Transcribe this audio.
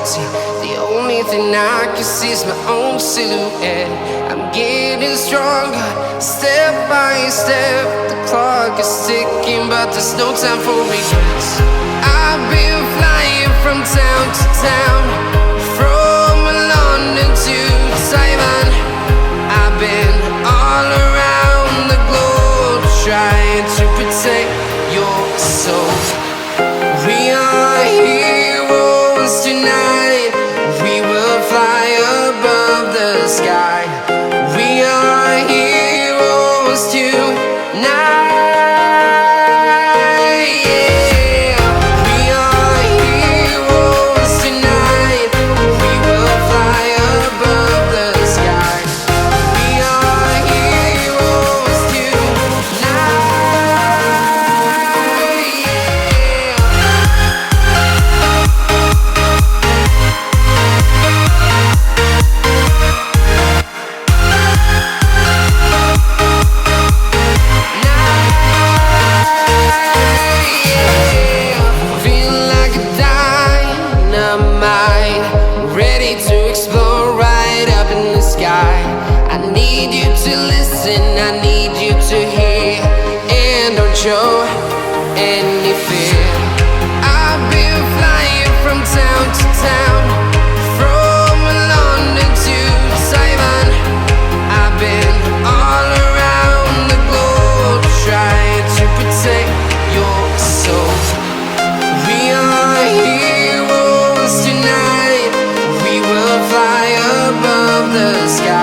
reality. The only thing I can see is my own silhouette. I'm getting stronger, step by step. The clock is ticking, but there's no time for regrets. I've been flying from town to town, from London to Taiwan. I've been all around the globe, trying to protect your soul. We are heroes tonight. We will fly above the sky. We are heroes tonight. Yeah. We are heroes tonight. We will fly above the sky. We are heroes tonight. Feeling like a dynamite, ready to explode right up in the sky. I need you to listen, I need you to hear, and don't show any fear. I've been flying from town to town, from London to Taiwan. I've been all around the globe, trying to protect your soul. We are heroes tonight. We will fly above the sky.